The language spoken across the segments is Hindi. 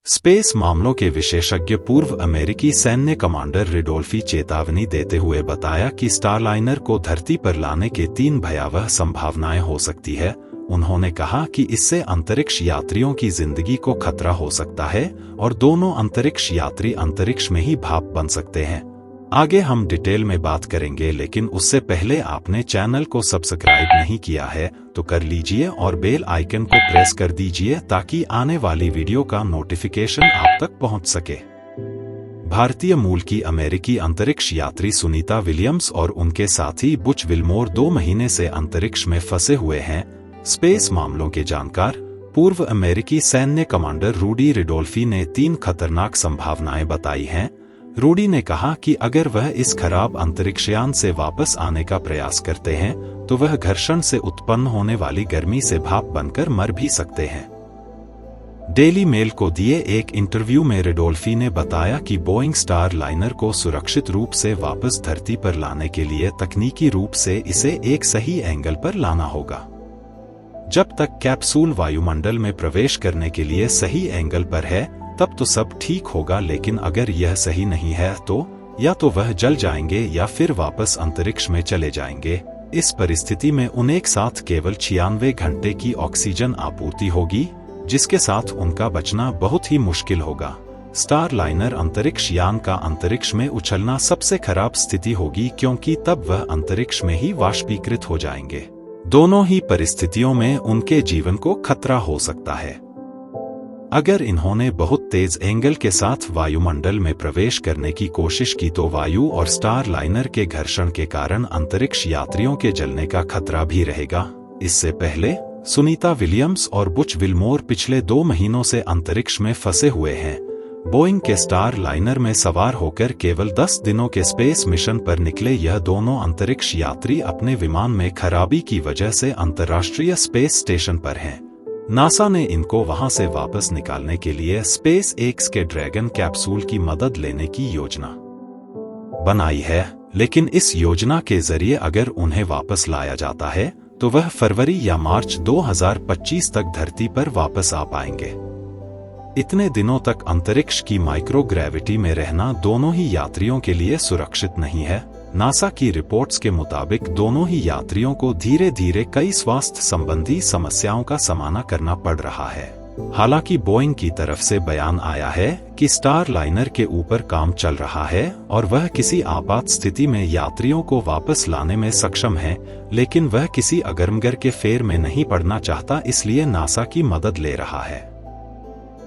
स्पेस मामलों के विशेषज्ञ पूर्व अमेरिकी सैन्य कमांडर रिडोल्फी चेतावनी देते हुए बताया कि स्टारलाइनर को धरती पर लाने के 3 भयावह संभावनाएं हो सकती है। उन्होंने कहा कि इससे अंतरिक्ष यात्रियों की जिंदगी को खतरा हो सकता है और दोनों अंतरिक्ष यात्री अंतरिक्ष में ही भाप बन सकते हैं। आगे हम डिटेल में बात करेंगे, लेकिन उससे पहले आपने चैनल को सब्सक्राइब नहीं किया है तो कर लीजिए और बेल आइकन को प्रेस कर दीजिए ताकि आने वाली वीडियो का नोटिफिकेशन आप तक पहुंच सके। भारतीय मूल की अमेरिकी अंतरिक्ष यात्री सुनीता विलियम्स और उनके साथी बुच विल्मोर 2 महीने से अंतरिक्ष में फंसे हुए हैं। स्पेस मामलों के जानकार पूर्व अमेरिकी सैन्य कमांडर रूडी रिडोल्फी ने 3 खतरनाक संभावनाएं बताई हैं। रूडी ने कहा कि अगर वह इस खराब अंतरिक्षयान से वापस आने का प्रयास करते हैं तो वह घर्षण से उत्पन्न होने वाली गर्मी से भाप बनकर मर भी सकते हैं। डेली मेल को दिए एक इंटरव्यू में रिडोल्फी ने बताया कि बोइंग स्टार लाइनर को सुरक्षित रूप से वापस धरती पर लाने के लिए तकनीकी रूप से इसे एक सही एंगल पर लाना होगा। जब तक कैप्सूल वायुमंडल में प्रवेश करने के लिए सही एंगल पर है तब तो सब ठीक होगा, लेकिन अगर यह सही नहीं है तो या तो वह जल जाएंगे या फिर वापस अंतरिक्ष में चले जाएंगे। इस परिस्थिति में उन्हें एक साथ केवल 96 घंटे की ऑक्सीजन आपूर्ति होगी, जिसके साथ उनका बचना बहुत ही मुश्किल होगा। स्टार लाइनर अंतरिक्ष यान का अंतरिक्ष में उछलना सबसे खराब स्थिति होगी, क्योंकि तब वह अंतरिक्ष में ही वाष्पीकृत हो जाएंगे। दोनों ही परिस्थितियों में उनके जीवन को खतरा हो सकता है। अगर इन्होंने बहुत तेज एंगल के साथ वायुमंडल में प्रवेश करने की कोशिश की तो वायु और स्टार लाइनर के घर्षण के कारण अंतरिक्ष यात्रियों के जलने का खतरा भी रहेगा। इससे पहले सुनीता विलियम्स और बुच विल्मोर पिछले 2 महीनों से अंतरिक्ष में फंसे हुए हैं। बोइंग के स्टार लाइनर में सवार होकर केवल 10 दिनों के स्पेस मिशन पर निकले यह दोनों अंतरिक्ष यात्री अपने विमान में खराबी की वजह से अंतर्राष्ट्रीय स्पेस स्टेशन पर हैं। नासा ने इनको वहां से वापस निकालने के लिए स्पेस एक्स के ड्रैगन कैप्सूल की मदद लेने की योजना बनाई है, लेकिन इस योजना के जरिए अगर उन्हें वापस लाया जाता है तो वह फरवरी या मार्च 2025 तक धरती पर वापस आ पाएंगे। इतने दिनों तक अंतरिक्ष की माइक्रोग्रेविटी में रहना दोनों ही यात्रियों के लिए सुरक्षित नहीं है। नासा की रिपोर्ट्स के मुताबिक दोनों ही यात्रियों को धीरे धीरे कई स्वास्थ्य संबंधी समस्याओं का सामना करना पड़ रहा है। हालांकि बोइंग की तरफ से बयान आया है कि स्टार लाइनर के ऊपर काम चल रहा है और वह किसी आपात स्थिति में यात्रियों को वापस लाने में सक्षम है, लेकिन वह किसी अगरमगर के फेर में नहीं पड़ना चाहता, इसलिए नासा की मदद ले रहा है।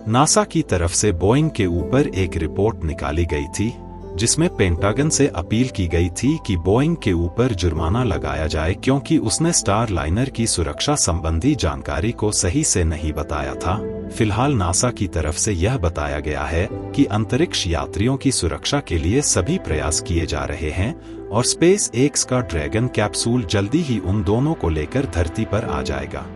नासा की तरफ से बोइंग के ऊपर एक रिपोर्ट निकाली गई थी जिसमें पेंटागन से अपील की गई थी कि बोइंग के ऊपर जुर्माना लगाया जाए, क्योंकि उसने स्टार लाइनर की सुरक्षा संबंधी जानकारी को सही से नहीं बताया था। फिलहाल नासा की तरफ से यह बताया गया है कि अंतरिक्ष यात्रियों की सुरक्षा के लिए सभी प्रयास किए जा रहे हैं और स्पेस एक्स का ड्रैगन कैप्सूल जल्दी ही उन दोनों को लेकर धरती पर आ जाएगा।